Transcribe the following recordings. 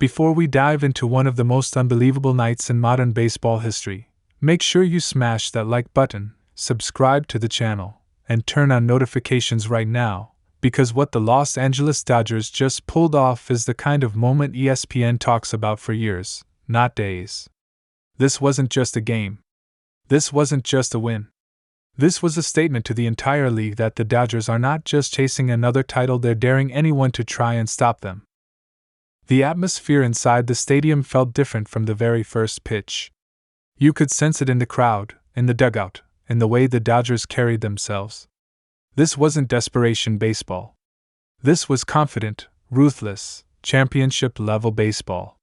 Before we dive into one of the most unbelievable nights in modern baseball history, make sure you smash that like button, subscribe to the channel, and turn on notifications right now, because what the Los Angeles Dodgers just pulled off is the kind of moment ESPN talks about for years, not days. This wasn't just a game. This wasn't just a win. This was a statement to the entire league that the Dodgers are not just chasing another title, they're daring anyone to try and stop them. The atmosphere inside the stadium felt different from the very first pitch. You could sense it in the crowd, in the dugout, in the way the Dodgers carried themselves. This wasn't desperation baseball. This was confident, ruthless, championship-level baseball.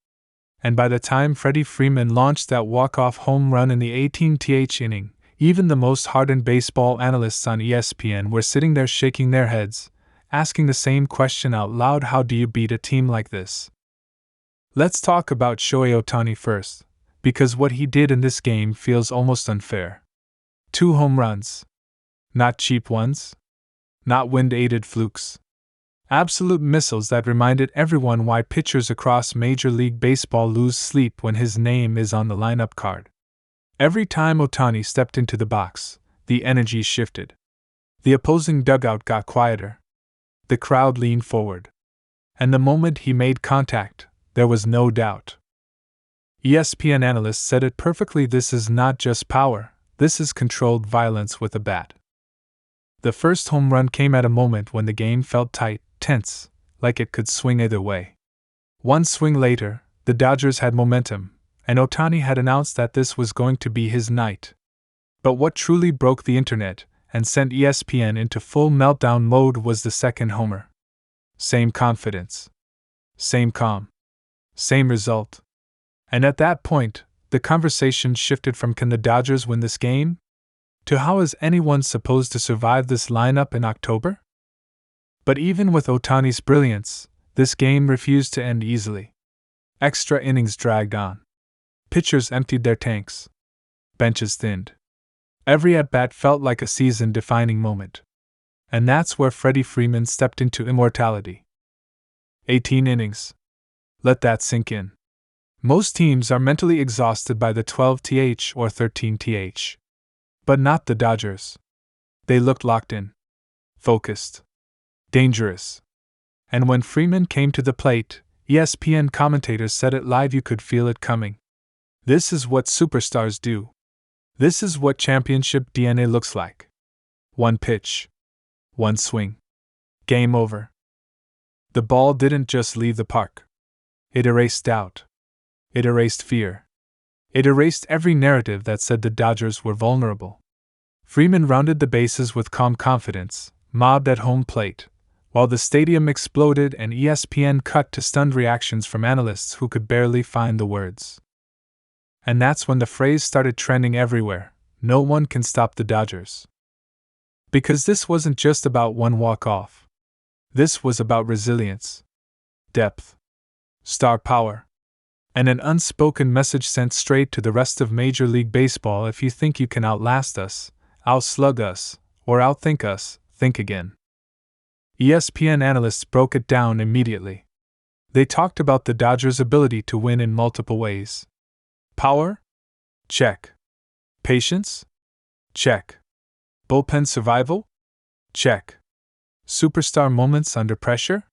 And by the time Freddie Freeman launched that walk-off home run in the 18th inning, even the most hardened baseball analysts on ESPN were sitting there shaking their heads, asking the same question out loud: how do you beat a team like this? Let's talk about Shohei Ohtani first, because what he did in this game feels almost unfair. 2 home runs. Not cheap ones. Not wind-aided flukes. Absolute missiles that reminded everyone why pitchers across Major League Baseball lose sleep when his name is on the lineup card. Every time Ohtani stepped into the box, the energy shifted. The opposing dugout got quieter. The crowd leaned forward. And the moment he made contact, there was no doubt. ESPN analysts said it perfectly: this is not just power, this is controlled violence with a bat. The first home run came at a moment when the game felt tight, tense, like it could swing either way. One swing later, the Dodgers had momentum, and Ohtani had announced that this was going to be his night. But what truly broke the internet and sent ESPN into full meltdown mode was the second homer. Same confidence. Same calm. Same result. And at that point, the conversation shifted from "can the Dodgers win this game?" to "how is anyone supposed to survive this lineup in October?" But even with Ohtani's brilliance, this game refused to end easily. Extra innings dragged on. Pitchers emptied their tanks. Benches thinned. Every at-bat felt like a season-defining moment. And that's where Freddie Freeman stepped into immortality. 18 innings. Let that sink in. Most teams are mentally exhausted by the 12th or 13th. But not the Dodgers. They looked locked in. Focused. Dangerous. And when Freeman came to the plate, ESPN commentators said it live: you could feel it coming. This is what superstars do. This is what championship DNA looks like. One pitch. One swing. Game over. The ball didn't just leave the park. It erased doubt. It erased fear. It erased every narrative that said the Dodgers were vulnerable. Freeman rounded the bases with calm confidence, mobbed at home plate, while the stadium exploded and ESPN cut to stunned reactions from analysts who could barely find the words. And that's when the phrase started trending everywhere: no one can stop the Dodgers. Because this wasn't just about one walk-off. This was about resilience, depth, star power, and an unspoken message sent straight to the rest of Major League Baseball: if you think you can outlast us, outslug us, or outthink us, think again. ESPN analysts broke it down immediately. They talked about the Dodgers' ability to win in multiple ways. Power? Check. Patience? Check. Bullpen survival? Check. Superstar moments under pressure?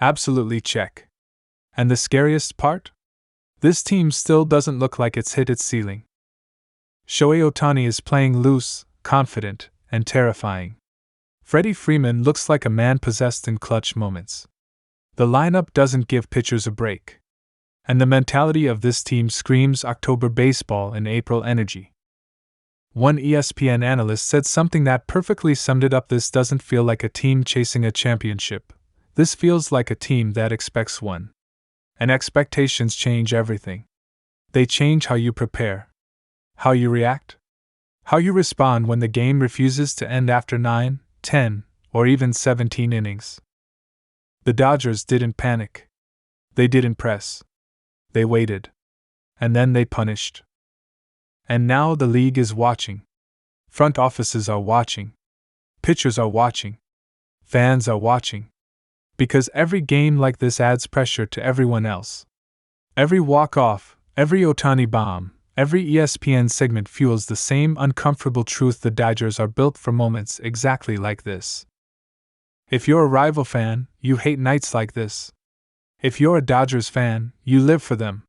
Absolutely check. And the scariest part? This team still doesn't look like it's hit its ceiling. Shohei Ohtani is playing loose, confident, and terrifying. Freddie Freeman looks like a man possessed in clutch moments. The lineup doesn't give pitchers a break. And the mentality of this team screams October baseball and April energy. One ESPN analyst said something that perfectly summed it up: this doesn't feel like a team chasing a championship. This feels like a team that expects one. And expectations change everything. They change how you prepare, how you react, how you respond when the game refuses to end after 9, 10, or even 17 innings. The Dodgers didn't panic. They didn't press. They waited. And then they punished. And now the league is watching. Front offices are watching. Pitchers are watching. Fans are watching. Because every game like this adds pressure to everyone else. Every walk-off, every Ohtani bomb, every ESPN segment fuels the same uncomfortable truth: the Dodgers are built for moments exactly like this. If you're a rival fan, you hate nights like this. If you're a Dodgers fan, you live for them.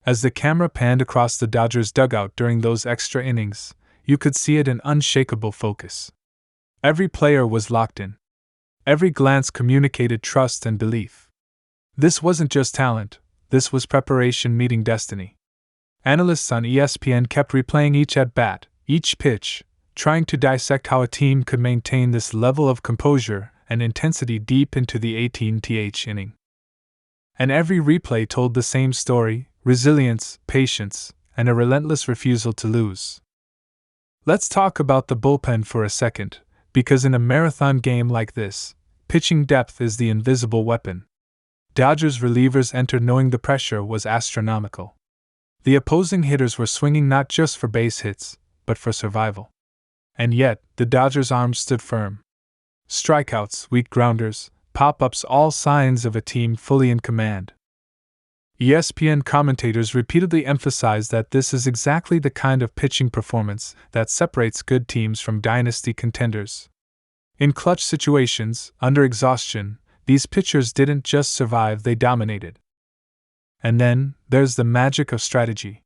As the camera panned across the Dodgers dugout during those extra innings, you could see it in unshakable focus. Every player was locked in. Every glance communicated trust and belief. This wasn't just talent, this was preparation meeting destiny. Analysts on ESPN kept replaying each at-bat, each pitch, trying to dissect how a team could maintain this level of composure and intensity deep into the 18th inning. And every replay told the same story: resilience, patience, and a relentless refusal to lose. Let's talk about the bullpen for a second, because in a marathon game like this, pitching depth is the invisible weapon. Dodgers relievers entered knowing the pressure was astronomical. The opposing hitters were swinging not just for base hits, but for survival. And yet, the Dodgers' arms stood firm. Strikeouts, weak grounders, pop-ups, all signs of a team fully in command. ESPN commentators repeatedly emphasized that this is exactly the kind of pitching performance that separates good teams from dynasty contenders. In clutch situations, under exhaustion, these pitchers didn't just survive, they dominated. And then, there's the magic of strategy.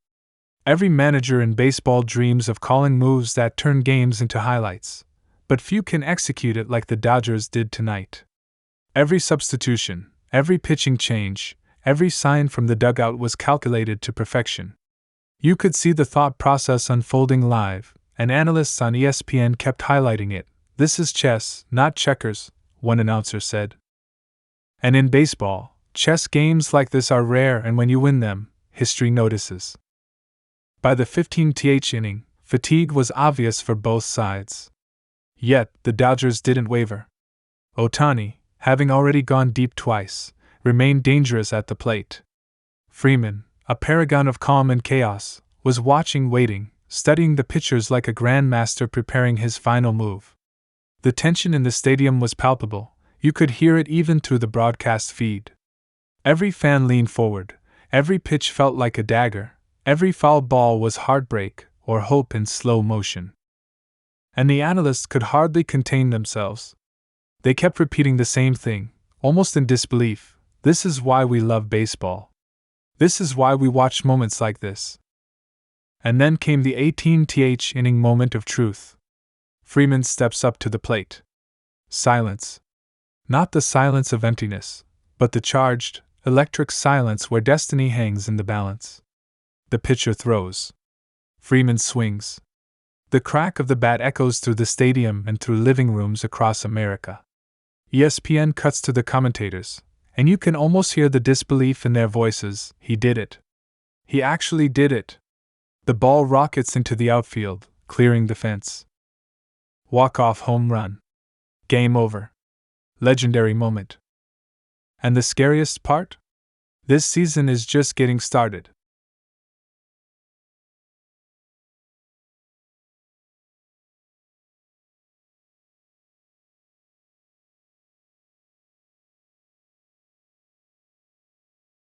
Every manager in baseball dreams of calling moves that turn games into highlights, but few can execute it like the Dodgers did tonight. Every substitution, every pitching change, every sign from the dugout was calculated to perfection. You could see the thought process unfolding live, and analysts on ESPN kept highlighting it. "This is chess, not checkers," one announcer said. And in baseball, chess games like this are rare, and when you win them, history notices. By the 15th inning, fatigue was obvious for both sides. Yet, the Dodgers didn't waver. Ohtani, having already gone deep twice, remained dangerous at the plate. Freeman, a paragon of calm and chaos, was watching, waiting, studying the pitchers like a grandmaster preparing his final move. The tension in the stadium was palpable. You could hear it even through the broadcast feed. Every fan leaned forward, every pitch felt like a dagger, every foul ball was heartbreak or hope in slow motion. And the analysts could hardly contain themselves. They kept repeating the same thing, almost in disbelief: "This is why we love baseball. This is why we watch moments like this." And then came the 18th inning moment of truth. Freeman steps up to the plate. Silence. Not the silence of emptiness, but the charged, electric silence where destiny hangs in the balance. The pitcher throws. Freeman swings. The crack of the bat echoes through the stadium and through living rooms across America. ESPN cuts to the commentators, and you can almost hear the disbelief in their voices. He did it. He actually did it. The ball rockets into the outfield, clearing the fence. Walk-off home run. Game over. Legendary moment. And the scariest part? This season is just getting started.